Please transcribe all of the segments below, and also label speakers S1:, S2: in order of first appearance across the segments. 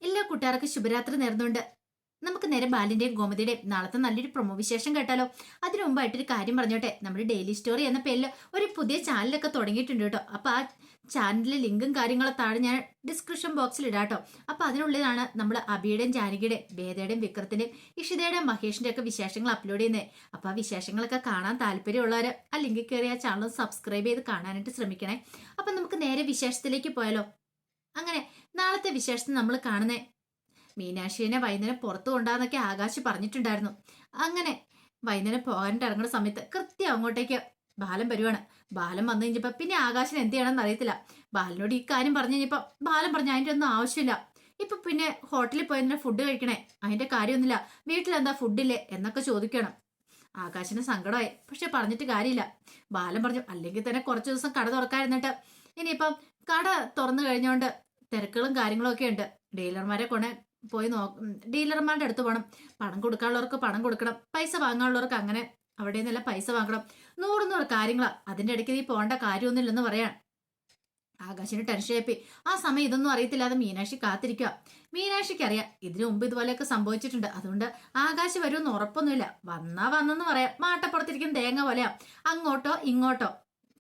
S1: എല്ലാ കൂട്ടുകാർക്കും ശുഭരാത്രി നേർന്നുകൊണ്ട് നമുക്ക് നേരെ ബാലിന്റെയും ഗോമതിയുടെയും നാളത്തെ നല്ലൊരു പ്രൊമോ വിശേഷം കേട്ടാലോ. അതിനു മുമ്പായിട്ടൊരു കാര്യം പറഞ്ഞോട്ടെ. നമ്മുടെ ഡെയിലി സ്റ്റോറി എന്ന പേരിൽ ഒരു പുതിയ ചാനലൊക്കെ തുടങ്ങിയിട്ടുണ്ട് കേട്ടോ. അപ്പൊ ആ ചാനലിലെ ലിങ്കും കാര്യങ്ങളും താഴെ ഞാൻ ഡിസ്ക്രിപ്ഷൻ ബോക്സിൽ ഇടാട്ടോ. അപ്പൊ അതിനുള്ളിലാണ് നമ്മൾ അബിയുടെയും ജാനകിയുടെയും വേദയുടെയും വിക്രത്തിന്റെയും ഇഷിതയുടെയും മഹേഷിന്റെ ഒക്കെ വിശേഷങ്ങൾ അപ്ലോഡ് ചെയ്യുന്നത്. അപ്പൊ ആ വിശേഷങ്ങളൊക്കെ കാണാൻ താല്പര്യമുള്ളവർ ആ ലിങ്കിൽ കയറി ആ ചാനൽ സബ്സ്ക്രൈബ് ചെയ്ത് കാണാനായിട്ട് ശ്രമിക്കണേ. അപ്പൊ നമുക്ക് നേരെ വിശേഷത്തിലേക്ക് പോയാലോ. അങ്ങനെ നാളത്തെ വിശേഷത്തിൽ നമ്മൾ കാണുന്നേ മീനാക്ഷിനെ വൈകുന്നേരം പുറത്തു കൊണ്ടാന്നൊക്കെ ആകാശ് പറഞ്ഞിട്ടുണ്ടായിരുന്നു. അങ്ങനെ വൈകുന്നേരം പോകാനായിട്ട് ഇറങ്ങുന്ന സമയത്ത് കൃത്യം അങ്ങോട്ടേക്ക് ബാലൻ വരുവാണ്. ബാലൻ വന്നു കഴിഞ്ഞപ്പോ പിന്നെ ആകാശിന് എന്ത് ചെയ്യണമെന്ന് അറിയത്തില്ല. ബാലനോട് ഈ കാര്യം പറഞ്ഞു കഴിഞ്ഞപ്പോ ബാലൻ പറഞ്ഞു അതിന്റെ ഒന്നും ആവശ്യമില്ല. ഇപ്പൊ പിന്നെ ഹോട്ടലിൽ പോയി ഫുഡ് കഴിക്കണേ, അതിന്റെ കാര്യമൊന്നുമില്ല, വീട്ടിലെന്താ ഫുഡില്ലേ എന്നൊക്കെ ചോദിക്കണം. ആകാശിന് സങ്കടമായി. പക്ഷെ പറഞ്ഞിട്ട് കാര്യമില്ല. ബാലൻ പറഞ്ഞു അല്ലെങ്കിൽ തന്നെ കുറച്ചു ദിവസം കട തുറക്കാതിരുന്നിട്ട് ഇനിയിപ്പം കട തുറന്നു കഴിഞ്ഞോണ്ട് തിരക്കുകളും കാര്യങ്ങളും ഒക്കെ ഉണ്ട്. ഡീലർമാരെ കൊണ്ടേ പോയി ഡീലർമാരുടെ അടുത്ത് പോകണം. പണം കൊടുക്കാനുള്ളവർക്ക് പണം കൊടുക്കണം, പൈസ വാങ്ങാനുള്ളവർക്ക് അങ്ങനെ അവിടെ നിന്നല്ല പൈസ വാങ്ങണം. നൂറ് കാര്യങ്ങളാ. അതിന്റെ ഇടയ്ക്ക് നീ പോകേണ്ട കാര്യമൊന്നുമില്ലെന്ന് പറയാൻ ആകാശിന് ടെൻഷൻ ആയിപ്പോയി. ആ സമയം ഇതൊന്നും അറിയത്തില്ലാതെ മീനാക്ഷി കാത്തിരിക്കുക. മീനാക്ഷിക്ക് അറിയാം ഇതിനു മുമ്പ് ഇതുപോലെയൊക്കെ സംഭവിച്ചിട്ടുണ്ട്. അതുകൊണ്ട് ആകാശ് വരുമെന്ന് ഉറപ്പൊന്നുമില്ല. വന്നെന്ന് പറയാം. മാട്ടപ്പുറത്തിരിക്കുന്ന തേങ്ങ പോലെയാ, അങ്ങോട്ടോ ഇങ്ങോട്ടോ.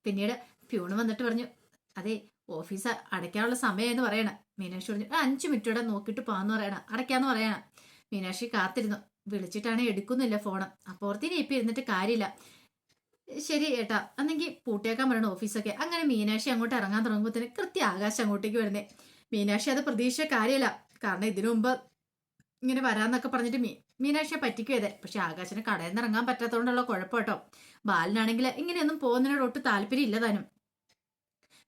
S1: പിന്നീട് പ്യൂണ് വന്നിട്ട് പറഞ്ഞു, അതെ ഓഫീസ് അടയ്ക്കാനുള്ള സമയം എന്ന് പറയണ. മീനാക്ഷി പറഞ്ഞു 5 മിനിറ്റോടെ നോക്കിയിട്ട് പോകാന്ന് പറയണ, അടയ്ക്കാന്ന് പറയണ. മീനാക്ഷി കാത്തിരുന്നു. വിളിച്ചിട്ടാണ് എടുക്കുന്നില്ല ഫോണ്. അപ്പോർത്തിന് ഇപ്പൊ ഇരുന്നിട്ട് കാര്യമില്ല. ശരി ഏട്ടാ എന്നെങ്കിൽ പൂട്ടിയേക്കാൻ പറയണ ഓഫീസൊക്കെ. അങ്ങനെ മീനാക്ഷി അങ്ങോട്ട് ഇറങ്ങാൻ തുടങ്ങുമ്പോഴത്തേന് കൃത്യം ആകാശം അങ്ങോട്ടേക്ക് വരുന്നേ. മീനാക്ഷി അത് പ്രതീക്ഷിച്ച കാര്യമില്ല. കാരണം ഇതിനു മുമ്പ് ഇങ്ങനെ വരാന്നൊക്കെ പറഞ്ഞിട്ട് മീനാക്ഷിയെ പറ്റിക്കുവതേ. പക്ഷെ ആകാശിന് കടയിൽ നിന്ന് ഇറങ്ങാൻ പറ്റാത്തതുകൊണ്ടുള്ള കുഴപ്പം കേട്ടോ. ബാലനാണെങ്കിൽ ഇങ്ങനെയൊന്നും പോകുന്നതിനോട് ഒട്ടും താല്പര്യം ഇല്ല താനും.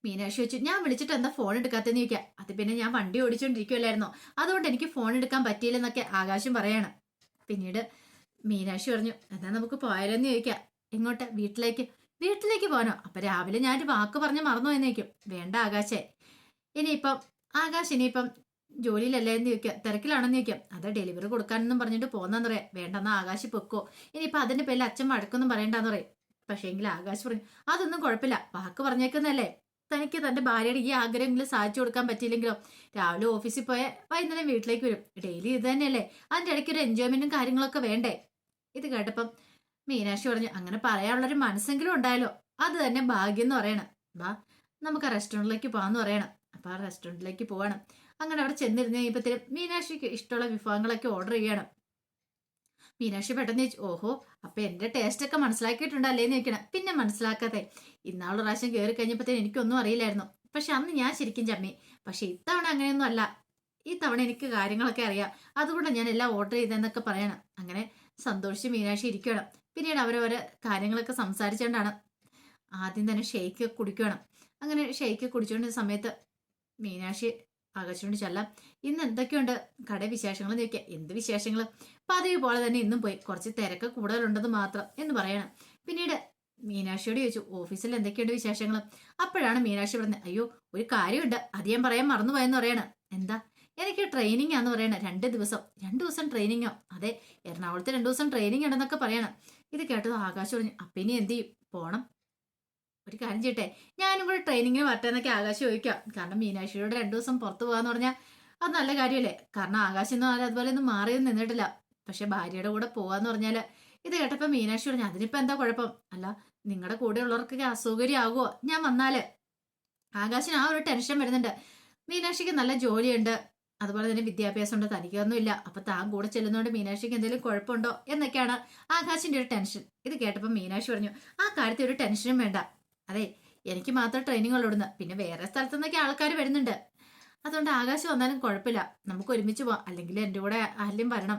S1: മീനാക്ഷി വെച്ചു, ഞാൻ വിളിച്ചിട്ട് എന്താ ഫോൺ എടുക്കാത്തെന്ന് ചോദിക്കാം. അത് പിന്നെ ഞാൻ വണ്ടി ഓടിച്ചോണ്ടിരിക്കുവല്ലായിരുന്നോ, അതുകൊണ്ട് എനിക്ക് ഫോൺ എടുക്കാൻ പറ്റിയില്ലെന്നൊക്കെ ആകാശം പറയാണ്. പിന്നീട് മീനാക്ഷി പറഞ്ഞു, എന്നാ നമുക്ക് പോയാലെന്ന് ചോദിക്കാം. എങ്ങോട്ട്? വീട്ടിലേക്ക് പോകാനോ? അപ്പൊ രാവിലെ ഞാനൊരു വാക്ക് പറഞ്ഞ് മറന്നു എന്ന് ചോദിക്കും. വേണ്ട ആകാശേ, ഇനിയിപ്പം ജോലിയിലല്ലേ എന്ന് ചോദിക്കുക. തിരക്കിലാണെന്ന് ചോദിക്കാം. അത് ഡെലിവറി കൊടുക്കാനെന്നും പറഞ്ഞിട്ട് പോന്നെന്ന് പറയാം. വേണ്ടെന്നാ ആകാശ് പൊക്കോ, ഇനിയിപ്പൊ അതിന്റെ പേരിൽ അച്ഛൻ വഴക്കൊന്നും പറയണ്ടെന്ന് പറയും. പക്ഷേ എങ്കിൽ ആകാശ് പറഞ്ഞു, അതൊന്നും കുഴപ്പമില്ല, വാക്ക് പറഞ്ഞേക്കുന്നല്ലേ. തനിക്ക് തന്റെ ഭാര്യയുടെ ഈ ആഗ്രഹമെങ്കിലും സാധിച്ചു കൊടുക്കാൻ പറ്റിയില്ലെങ്കിലോ, രാവിലെ ഓഫീസിൽ പോയ വൈകുന്നേരം വീട്ടിലേക്ക് വരും. ഡെയിലി ഇത് തന്നെയല്ലേ, അതിന്റെ ഇടയ്ക്ക് ഒരു എൻജോയ്മെന്റും കാര്യങ്ങളൊക്കെ വേണ്ടേ. ഇത് കേട്ടപ്പം മീനാക്ഷി പറഞ്ഞു, അങ്ങനെ പറയാനുള്ളൊരു മനസ്സെങ്കിലും ഉണ്ടായാലോ, അത് തന്നെ ഭാഗ്യം എന്ന് പറയണം. വാ നമുക്ക് ആ റെസ്റ്റോറൻറ്റിലേക്ക് പോകാന്ന് പറയണം. അപ്പൊ ആ റെസ്റ്റോറൻറ്റിലേക്ക് പോവാണ്. അങ്ങനെ അവിടെ ചെന്നിരുന്ന് കഴിയുമ്പോഴത്തേനും മീനാക്ഷിക്ക് ഇഷ്ടമുള്ള വിഭവങ്ങളൊക്കെ ഓർഡർ ചെയ്യണം. മീനാക്ഷി പെട്ടെന്ന് ചോദിച്ചു, ഓഹോ അപ്പൊ എന്റെ ടേസ്റ്റ് ഒക്കെ മനസ്സിലാക്കിയിട്ടുണ്ടല്ലേന്ന് ചോദിക്കണം. പിന്നെ മനസ്സിലാക്കാതെ, ഇന്നാളൊരു പ്രാവശ്യം കയറി കഴിഞ്ഞപ്പോഴത്തേനും എനിക്കൊന്നും അറിയില്ലായിരുന്നു. പക്ഷെ അന്ന് ഞാൻ ശരിക്കും ചമ്മി. പക്ഷെ ഇത്തവണ അങ്ങനെയൊന്നും അല്ല. ഈ തവണ എനിക്ക് കാര്യങ്ങളൊക്കെ അറിയാം, അതുകൊണ്ട് ഞാൻ എല്ലാം ഓർഡർ ചെയ്തെന്നൊക്കെ പറയണം. അങ്ങനെ സന്തോഷിച്ച് മീനാക്ഷി ഇരിക്കണം. പിന്നീട് അവരവരെ കാര്യങ്ങളൊക്കെ സംസാരിച്ചുകൊണ്ടാണ് ആദ്യം തന്നെ ഷെയ്ക്ക് കുടിക്കണം. അങ്ങനെ ഷെയ്ക്ക് കുടിച്ചുകൊണ്ടിരുന്ന സമയത്ത് മീനാക്ഷി ആകാശോണ്ട് ചെല്ലാം. ഇന്ന് എന്തൊക്കെയുണ്ട് കട വിശേഷങ്ങൾ ചോദിക്കുക. എന്ത് വിശേഷങ്ങൾ? പതിവ് പോലെ തന്നെ ഇന്നും പോയി, കുറച്ച് തിരക്ക് കൂടുതലുണ്ടെന്ന് മാത്രം എന്ന് പറയണം. പിന്നീട് മീനാക്ഷിയോട് ചോദിച്ചു, ഓഫീസിൽ എന്തൊക്കെയുണ്ട് വിശേഷങ്ങൾ? അപ്പോഴാണ് മീനാക്ഷി പറഞ്ഞത്, അയ്യോ ഒരു കാര്യമുണ്ട്, അത് ഞാൻ പറയാൻ മറന്നുപോയെന്ന് പറയണം. എന്താ? എനിക്ക് ട്രെയിനിങ് ആന്ന് പറയണം. 2 ദിവസം ട്രെയിനിങ്ങോ? അതെ, എറണാകുളത്ത് 2 ദിവസം ട്രെയിനിങ് ഉണ്ടെന്നൊക്കെ പറയണം. ഇത് കേട്ടത് ആകാശ് പറഞ്ഞു, അപ്പൊ ഇനി എന്ത് ചെയ്യും? പോണം. ഒരു കാര്യം ചെയ്യട്ടെ, ഞാനും കൂടെ ട്രെയിനിങ്ങിന് വരട്ടെ എന്നൊക്കെ ആകാശ് ചോദിക്കാം. കാരണം മീനാക്ഷിയോട് 2 ദിവസം പുറത്തു പോകാന്ന് പറഞ്ഞാൽ അത് നല്ല കാര്യമല്ലേ. കാരണം ആകാശ് ഒന്നും അതുപോലെ ഒന്നും മാറിയൊന്നും നിന്നിട്ടില്ല. പക്ഷെ ഭാര്യയുടെ കൂടെ പോവാന്ന് പറഞ്ഞാല്, ഇത് കേട്ടപ്പോ മീനാക്ഷി പറഞ്ഞു, അതിനിപ്പോ എന്താ കുഴപ്പം? അല്ല, നിങ്ങളുടെ കൂടെ ഉള്ളവർക്കൊക്കെ അസൗകര്യമാകുമോ ഞാൻ വന്നാല്? ആകാശിന് ആ ഒരു ടെൻഷൻ വരുന്നുണ്ട്. മീനാക്ഷിക്ക് നല്ല ജോലിയുണ്ട്, അതുപോലെ തന്നെ വിദ്യാഭ്യാസം ഉണ്ട്, തനിക്കൊന്നുമില്ല. അപ്പൊ താൻ കൂടെ ചെല്ലുന്നതുകൊണ്ട് മീനാക്ഷിക്ക് എന്തെങ്കിലും കുഴപ്പമുണ്ടോ എന്നൊക്കെയാണ് ആകാശിന്റെ ഒരു ടെൻഷൻ. ഇത് കേട്ടപ്പോ മീനാക്ഷി പറഞ്ഞു, ആ കാര്യത്തിൽ ഒരു ടെൻഷനും വേണ്ട. അതെ, എനിക്ക് മാത്രം ട്രെയിനിങ് ഉള്ളിടുന്നത്, പിന്നെ വേറെ സ്ഥലത്തു നിന്നൊക്കെ ആൾക്കാർ വരുന്നുണ്ട്. അതുകൊണ്ട് ആകാശ് വന്നാലും കുഴപ്പമില്ല, നമുക്ക് ഒരുമിച്ച് പോവാം. അല്ലെങ്കിൽ എൻ്റെ കൂടെ ആരെങ്കിലും വരണം.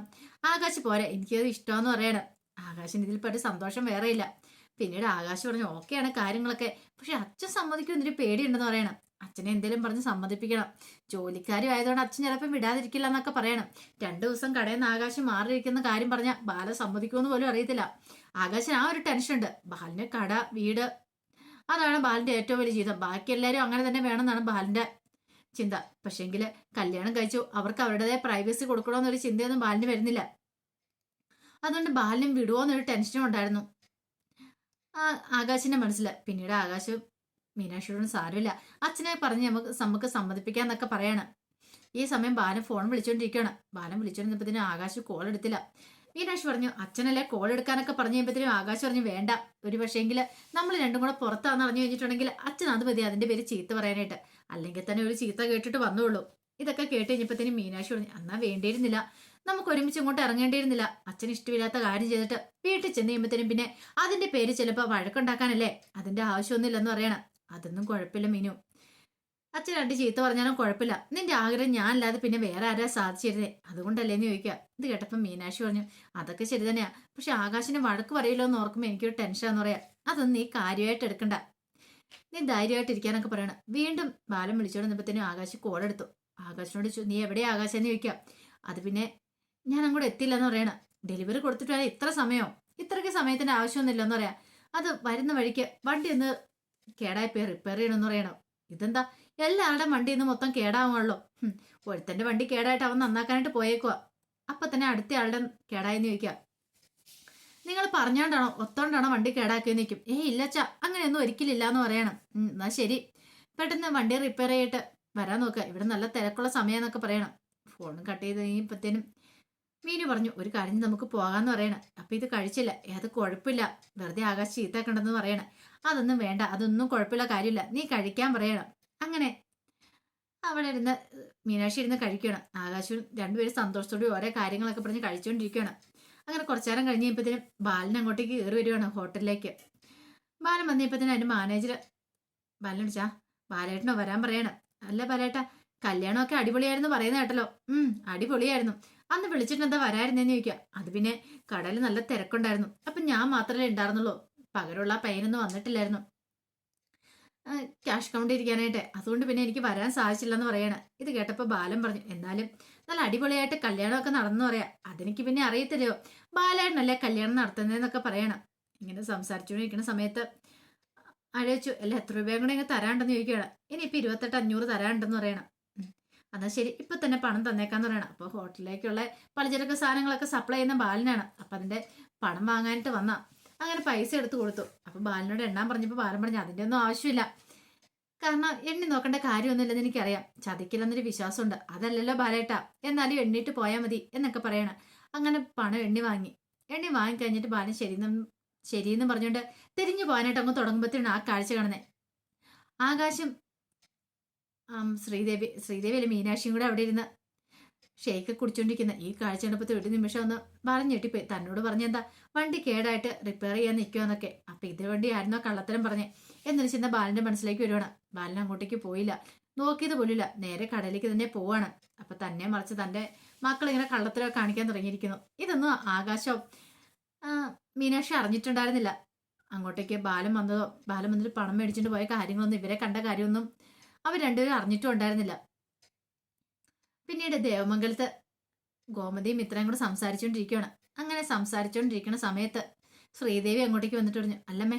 S1: ആകാശ് പോരെ, എനിക്കത് ഇഷ്ടമെന്ന് പറയണം. ആകാശിന് ഇതിൽ പറ്റി സന്തോഷം വേറെയില്ല. പിന്നീട് ആകാശ് പറഞ്ഞു, ഓക്കെയാണ് കാര്യങ്ങളൊക്കെ, പക്ഷെ അച്ഛൻ സമ്മതിക്കും എന്നൊരു പേടിയുണ്ടെന്ന് പറയണം. അച്ഛനെ എന്തേലും പറഞ്ഞ് സമ്മതിപ്പിക്കണം. ജോലിക്കാരും ആയതുകൊണ്ട് അച്ഛൻ ചിലപ്പോൾ വിടാതിരിക്കില്ല എന്നൊക്കെ പറയണം. 2 ദിവസം കടയിൽ നിന്ന് ആകാശം മാറിയിരിക്കുന്ന കാര്യം പറഞ്ഞാൽ ബാല സമ്മതിക്കുമെന്ന് പോലും അറിയത്തില്ല. ആകാശന് ആ ഒരു ടെൻഷൻ ഉണ്ട്. ബാലിന് കട, വീട്, അതാണ് ബാലിന്റെ ഏറ്റവും വലിയ ജീവിതം. ബാക്കി എല്ലാവരും അങ്ങനെ തന്നെ വേണമെന്നാണ് ബാലിന്റെ ചിന്ത. പക്ഷേങ്കില് കല്യാണം കഴിച്ചു, അവർക്ക് അവരുടേതായ പ്രൈവസി കൊടുക്കണമെന്നൊരു ചിന്തയൊന്നും ബാലിന് വരുന്നില്ല. അതുകൊണ്ട് ബാലിനും വിടുവോ എന്നൊരു ടെൻഷനും ഉണ്ടായിരുന്നു ആ ആകാശിന്റെ മനസ്സിൽ. പിന്നീട് ആകാശ് മീനാക്ഷിയോടും സാരമില്ല, അച്ഛനെ പറഞ്ഞ് നമുക്ക് സമ്മതിപ്പിക്കാന്നൊക്കെ പറയണം. ഈ സമയം ബാലൻ ഫോൺ വിളിച്ചോണ്ടിരിക്കുകയാണ്. ബാലൻ വിളിച്ചോണ്ടിരുന്നപ്പത്തിന് ആകാശ് കോൾ എടുത്തില്ല. മീനാക്ഷി പറഞ്ഞു അച്ഛനല്ലേ കോൾ എടുക്കാനൊക്കെ പറഞ്ഞു കഴിയുമ്പത്തിനും ആകാശ് പറഞ്ഞു വേണ്ട, ഒരു പക്ഷേങ്കിൽ നമ്മൾ രണ്ടും കൂടെ പുറത്താന്ന് അറിഞ്ഞു കഴിഞ്ഞിട്ടുണ്ടെങ്കിൽ അച്ഛൻ അത് മതി അതിന്റെ പേര് ചീത്ത പറയാനായിട്ട്, അല്ലെങ്കിൽ തന്നെ ഒരു ചീത്ത കേട്ടിട്ട് വന്നോളൂ. ഇതൊക്കെ കേട്ട് കഴിഞ്ഞപ്പത്തിന് മീനാക്ഷി പറഞ്ഞു എന്നാ വേണ്ടിയിരുന്നില്ല, നമുക്ക് ഒരുമിച്ച് ഇങ്ങോട്ട് ഇറങ്ങേണ്ടിയിരുന്നില്ല. അച്ഛന് ഇഷ്ടമില്ലാത്ത കാര്യം ചെയ്തിട്ട് വീട്ടിൽ ചെന്ന് കഴിയുമ്പത്തിനും പിന്നെ അതിന്റെ പേര് ചിലപ്പോൾ വഴക്കുണ്ടാക്കാനല്ലേ, അതിന്റെ ആവശ്യമൊന്നുമില്ലെന്ന് പറയണം. അതൊന്നും കുഴപ്പമില്ല മീനു, അച്ഛൻ രണ്ട് ചീത്ത പറഞ്ഞാലും കുഴപ്പമില്ല, നിന്റെ ആഗ്രഹം ഞാനല്ലാതെ പിന്നെ വേറെ ആരാ സാധിച്ചിരുന്നേ, അതുകൊണ്ടല്ലേന്ന് ചോദിക്കുക. ഇത് കേട്ടപ്പോൾ മീനാക്ഷി പറഞ്ഞു അതൊക്കെ ശരി തന്നെയാ, പക്ഷെ ആകാശിനെ വഴക്ക് പറയില്ലോ എന്ന് ഓർക്കുമ്പോൾ എനിക്കൊരു ടെൻഷനാന്ന് പറയാം. അതൊന്നും നീ കാര്യമായിട്ട് എടുക്കണ്ട, നീ ധൈര്യമായിട്ട് ഇരിക്കാനൊക്കെ പറയണം. വീണ്ടും ബാലൻ വിളിച്ചോണ്ട് വന്നപ്പോഴത്തേനും ആകാശ് കോളെടുത്തു. ആകാശിനോട് നീ എവിടെയാ ആകാശെന്ന് ചോദിക്കാം. അത് പിന്നെ ഞാൻ അങ്ങോട്ട് എത്തില്ലെന്ന് പറയണം. ഡെലിവറി കൊടുത്തിട്ട് വരാൻ ഇത്ര സമയമോ, ഇത്രയ്ക്ക് സമയത്തിന്റെ ആവശ്യമൊന്നുമില്ലെന്ന് പറയാം. അത് വരുന്ന വഴിക്ക് വണ്ടി ഒന്ന് കേടായിപ്പോയി റിപ്പയർ ചെയ്യണമെന്ന് പറയണം. ഇതെന്താ എല്ലാവരുടെ വണ്ടി ഇന്ന് മൊത്തം കേടാവുള്ളൂ, ഒരുത്തന്റെ വണ്ടി കേടായിട്ട് അവൻ നന്നാക്കാനായിട്ട് പോയേക്കുക, അപ്പൊ തന്നെ അടുത്ത ആളുടെ കേടായെന്ന് ചോദിക്കുക. നിങ്ങൾ പറഞ്ഞോണ്ടാണോ ഒത്തോണ്ടാണോ വണ്ടി കേടാക്കിയെന്ന് ചോദിക്കും. ഇല്ലച്ചാ അങ്ങനെയൊന്നും ഒരിക്കലില്ല എന്ന് പറയണം. എന്നാ ശരി, പെട്ടെന്ന് വണ്ടി റിപ്പയർ ചെയ്തിട്ട് വരാൻ നോക്കുക, ഇവിടെ നല്ല തിരക്കുള്ള സമയം എന്നൊക്കെ പറയണം. ഫോണും കട്ട് ചെയ്ത് കഴിയുമ്പത്തേനും മീനു പറഞ്ഞു ഒരു കാര്യം നമുക്ക് പോകാന്ന് പറയണം. അപ്പൊ ഇത് കഴിച്ചില്ല, അത് കുഴപ്പമില്ല, വെറുതെ ആകാശ് ചീത്താക്കണ്ടെന്ന് പറയണം. അതൊന്നും വേണ്ട, അതൊന്നും കുഴപ്പമില്ല, കാര്യമില്ല, നീ കഴിക്കാൻ പറയണം. അങ്ങനെ അവിടെ ഇരുന്ന് മീനാക്ഷി ഇരുന്ന് കഴിക്കണം. ആകാശവും രണ്ടുപേരും സന്തോഷത്തോടെ ഓരോ കാര്യങ്ങളൊക്കെ പറഞ്ഞ് കഴിച്ചുകൊണ്ടിരിക്കുകയാണ്. അങ്ങനെ കുറച്ചു നേരം കഴിഞ്ഞ് കഴിയുമ്പത്തേനും ബാലൻ അങ്ങോട്ടേക്ക് കയറി വരുവാണ് ഹോട്ടലിലേക്ക്. ബാലൻ വന്നപ്പോഴത്തേനും അതിന്റെ മാനേജർ ബാലൻ വിളിച്ചാ ബാലേട്ടനോ വരാൻ പറയണം. അല്ല ബാലേട്ട, കല്യാണമൊക്കെ അടിപൊളിയായിരുന്നു പറയുന്ന കേട്ടല്ലോ. അടിപൊളിയായിരുന്നു, അന്ന് വിളിച്ചിട്ട് എന്താ വരായിരുന്നേന്ന് ചോദിക്കുക. അത് പിന്നെ കടയിൽ നല്ല തിരക്കുണ്ടായിരുന്നു, അപ്പൊ ഞാൻ മാത്രമേ ഉണ്ടായിരുന്നുള്ളൂ, പകരമുള്ള പയ്യനൊന്നും വന്നിട്ടില്ലായിരുന്നു ക്യാഷ് കൗണ്ട് ഇരിക്കാനായിട്ട്, അതുകൊണ്ട് പിന്നെ എനിക്ക് വരാൻ സാധിച്ചില്ലെന്ന് പറയണം. ഇത് കേട്ടപ്പോൾ ബാലൻ പറഞ്ഞു എന്നാലും നല്ല അടിപൊളിയായിട്ട് കല്യാണമൊക്കെ നടന്നു പറയാം, അതെനിക്ക് പിന്നെ അറിയത്തില്ലയോ, ബാലേട്ടനല്ലേ കല്യാണം നടത്തുന്നതെന്നൊക്കെ പറയണം. ഇങ്ങനെ സംസാരിച്ചുകൊണ്ടിരിക്കുന്ന സമയത്ത് ആലോചിച്ചു അല്ല എത്ര രൂപയും കൂടെ ഇങ്ങനെ തരാണ്ടെന്ന് ചോദിക്കുകയാണ്. ഇനിയിപ്പോൾ 28,500 തരാണ്ടെന്ന് പറയണം. എന്നാൽ ശരി ഇപ്പൊ തന്നെ പണം തന്നേക്കാന്ന് പറയണം. അപ്പോൾ ഹോട്ടലിലേക്കുള്ള പലചരക്ക് സാധനങ്ങളൊക്കെ സപ്ലൈ ചെയ്യുന്ന ബാലനാണ്. അപ്പൊ അതിന്റെ പണം വാങ്ങാനായിട്ട് വന്ന അങ്ങനെ പൈസ എടുത്ത് കൊടുത്തു. അപ്പൊ ബാലനോട് എണ്ണാൻ പറഞ്ഞപ്പോൾ ബാലൻ പറഞ്ഞു അതിന്റെ ഒന്നും ആവശ്യമില്ല, കാരണം എണ്ണി നോക്കേണ്ട കാര്യമൊന്നുമില്ലെന്ന് എനിക്കറിയാം, ചതിക്കില്ലെന്നൊരു വിശ്വാസമുണ്ട്, അതല്ലല്ലോ ബാലേട്ടാ, എന്നാലും എണ്ണിട്ട് പോയാൽ മതി എന്നൊക്കെ പറയണം. അങ്ങനെ പണം എണ്ണി വാങ്ങിക്കഴിഞ്ഞിട്ട് ബാലൻ ശരിയെന്ന് പറഞ്ഞുകൊണ്ട് തിരിഞ്ഞു പോകാനായിട്ട് അങ്ങ് തുടങ്ങുമ്പോഴത്തേനാണ് ആ കാഴ്ച കാണുന്നത്. ആകാശം ശ്രീദേവി അല്ലെ മീനാക്ഷിയും കൂടെ അവിടെ ഇരുന്ന് ഷേക്ക് കുടിച്ചോണ്ടിരിക്കുന്ന ഈ കാഴ്ച കണ്ടപ്പോൾ ഒരു നിമിഷം ഒന്ന് ബാലൻ ഞെട്ടിപ്പോയി. തന്നോട് പറഞ്ഞെന്താ വണ്ടി കേടായിട്ട് റിപ്പയർ ചെയ്യാൻ നിൽക്കുമെന്നൊക്കെ, അപ്പൊ ഇതിനു വേണ്ടി ആയിരുന്നോ കള്ളത്തരം പറഞ്ഞേ എന്നൊരു ചിന്ത ബാലന്റെ മനസ്സിലേക്ക് വരുവാണ്. ബാലൻ അങ്ങോട്ടേക്ക് പോയില്ല, നോക്കിയത് പോലില്ല, നേരെ കടയിലേക്ക് തന്നെ പോവാണ്. അപ്പൊ തന്നെ മറിച്ച് തന്റെ മക്കൾ ഇങ്ങനെ കള്ളത്തരം കാണിക്കാൻ തുടങ്ങിയിരിക്കുന്നു. ഇതൊന്നും ആകാശം മീനാക്ഷി അറിഞ്ഞിട്ടുണ്ടായിരുന്നില്ല. അങ്ങോട്ടേക്ക് ബാലൻ വന്നിട്ട് പണം മേടിച്ചിട്ട് പോയ കാര്യങ്ങളൊന്നും ഇവരെ കണ്ട കാര്യമൊന്നും അവർ രണ്ടുപേരും അറിഞ്ഞിട്ടും ഉണ്ടായിരുന്നില്ല. പിന്നീട് ദേവമംഗലത്ത് ഗോമതിയും മിത്രയും കൂടെ സംസാരിച്ചുകൊണ്ടിരിക്കുകയാണ്. അങ്ങനെ സംസാരിച്ചുകൊണ്ടിരിക്കുന്ന സമയത്ത് ശ്രീദേവി അങ്ങോട്ടേക്ക് വന്നിട്ട് പറഞ്ഞു അല്ലമ്മേ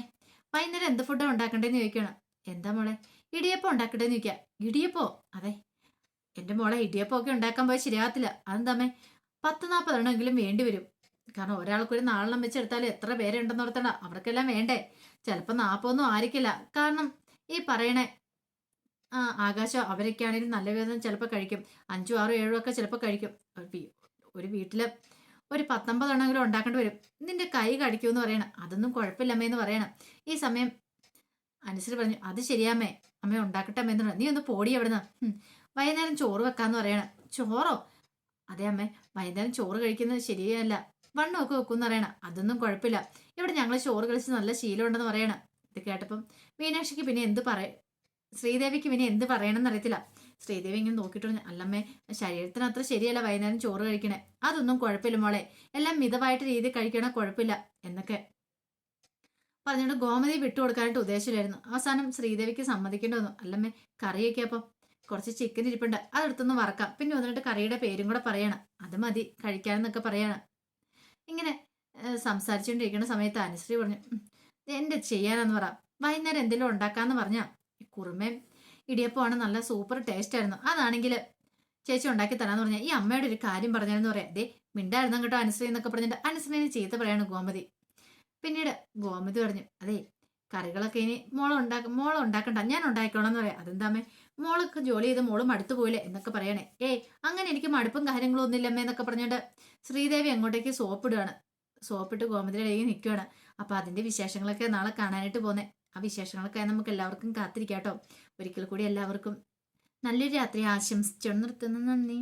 S1: വൈകുന്നേരം എന്ത് ഫുഡാണ് ഉണ്ടാക്കണ്ടേന്ന് ചോദിക്കണം. എന്താ മോളെ ഇടിയപ്പം ഉണ്ടാക്കട്ടേന്ന് ചോദിക്കുക. ഇടിയപ്പോ? അതെ എന്റെ മോളെ ഇടിയപ്പം ഒക്കെ ഉണ്ടാക്കാൻ പോയാൽ ശരിയാകത്തില്ല, അതെന്താമ്മേ 10-40 എണ്ണമെങ്കിലും വേണ്ടി വരും, കാരണം ഒരാൾക്കൊരു 4 എണ്ണം വെച്ചെടുത്താൽ എത്ര പേരുണ്ടെന്ന് ഓർത്തണ്ട, അവർക്കെല്ലാം വേണ്ടേ, ചിലപ്പോൾ 40 ആയിരിക്കില്ല, കാരണം ഈ പറയണേ ആകാശം അവരൊക്കെ ആണെങ്കിലും നല്ല വിധം ചിലപ്പോൾ കഴിക്കും, 5, 6, 7 ഒക്കെ ചിലപ്പോൾ കഴിക്കും. ഒരു വീട്ടില് ഒരു 19 എണ്ണമെങ്കിലും ഉണ്ടാക്കേണ്ടി വരും, നിന്റെ കൈ കടിക്കുമെന്ന് പറയണം. അതൊന്നും കുഴപ്പമില്ലമ്മേന്ന് പറയണം. ഈ സമയം അനുസരി പറഞ്ഞു അത് ശരിയാമ്മേ, അമ്മ ഉണ്ടാക്കട്ടെ അമ്മ എന്ന് പറഞ്ഞു. നീ ഒന്ന് പോടി എവിടുന്ന്, വൈകുന്നേരം ചോറ് വെക്കാന്ന് പറയണം. ചോറോ? അതെ അമ്മേ വൈകുന്നേരം ചോറ് കഴിക്കുന്നത് ശരിയല്ല, വണ്ണമൊക്കെ വെക്കുമെന്ന് പറയണം. അതൊന്നും കുഴപ്പമില്ല, ഇവിടെ ഞങ്ങൾ ചോറ് കഴിച്ച് നല്ല ശീലമുണ്ടെന്ന് പറയണം. ഇത് കേട്ടപ്പം മീനാക്ഷിക്ക് പിന്നെ ശ്രീദേവിക്ക് പിന്നെ എന്ത് പറയണമെന്ന് അറിയത്തില്ല. ശ്രീദേവി ഇങ്ങനെ നോക്കിയിട്ട് പറഞ്ഞു അല്ലമ്മേ ശരീരത്തിന് അത്ര ശരിയല്ല വൈകുന്നേരം ചോറ് കഴിക്കണേ, അതൊന്നും കുഴപ്പമില്ല മോളെ, എല്ലാം മിതമായിട്ട് രീതി കഴിക്കണേ കുഴപ്പമില്ല എന്നൊക്കെ പറഞ്ഞുകൊണ്ട് ഗോമതി വിട്ടുകൊടുക്കാനായിട്ട് ഉദ്ദേശമില്ലായിരുന്നു. അവസാനം ശ്രീദേവിക്ക് സമ്മതിക്കേണ്ടി വന്നു. അല്ലമ്മേ കറിയൊക്കെ അപ്പം കുറച്ച് ചിക്കൻ ഇരിപ്പുണ്ട്, അതെടുത്തൊന്ന് വറക്കാം, പിന്നെ വന്നിട്ട് കറിയുടെ പേരും കൂടെ പറയണം, അത് മതി കഴിക്കാനെന്നൊക്കെ പറയണം. ഇങ്ങനെ സംസാരിച്ചുകൊണ്ടിരിക്കുന്ന സമയത്ത് അനുശ്രീ പറഞ്ഞു എന്റെ ചെയ്യാനെന്ന് പറ, വൈകുന്നേരം എന്തെങ്കിലും ഉണ്ടാക്കാന്ന് പറഞ്ഞാ കുറുമയും ഇടിയപ്പമാണ് നല്ല സൂപ്പർ ടേസ്റ്റ് ആയിരുന്നു, അതാണെങ്കിൽ ചേച്ചി ഉണ്ടാക്കി തരാന്ന് പറഞ്ഞാൽ ഈ അമ്മയുടെ ഒരു കാര്യം പറഞ്ഞാലെന്ന് പറയാം. ദേ മിണ്ടായിരുന്നു കേട്ടോ അനുശ്രീ എന്നൊക്കെ പറഞ്ഞിട്ട് അനുശ്രീനെ ചീത്ത പറയാണ് ഗോമതി. പിന്നീട് ഗോമതി പറഞ്ഞു അതെ കറികളൊക്കെ ഇനി മോളെ ഉണ്ടാക്കണ്ട ഞാൻ ഉണ്ടാക്കിക്കോളാം എന്ന് പറയാം. അതെന്താമേ മോളൊക്കെ ജോലി ചെയ്ത് മോള് മടുത്തു പോയില്ലേ എന്നൊക്കെ പറയണേ. അങ്ങനെ എനിക്ക് മടുപ്പും കാര്യങ്ങളും ഒന്നുമില്ലമ്മേ എന്നൊക്കെ പറഞ്ഞിട്ട് ശ്രീദേവി അങ്ങോട്ടേക്ക് സോപ്പിടുകയാണ്. സോപ്പിട്ട് ഗോമതിയുടെ കയ്യിൽ നിൽക്കുകയാണ്. അപ്പൊ അതിന്റെ വിശേഷങ്ങളൊക്കെ നാളെ കാണാനായിട്ട് പോന്നെ. ആ വിശേഷങ്ങളൊക്കെ നമുക്ക് എല്ലാവർക്കും കാത്തിരിക്കാട്ടോ. ഒരിക്കൽ കൂടി എല്ലാവർക്കും നല്ലൊരു രാത്രി ആശംസിച്ചു നിർത്തുന്നു. നന്ദി.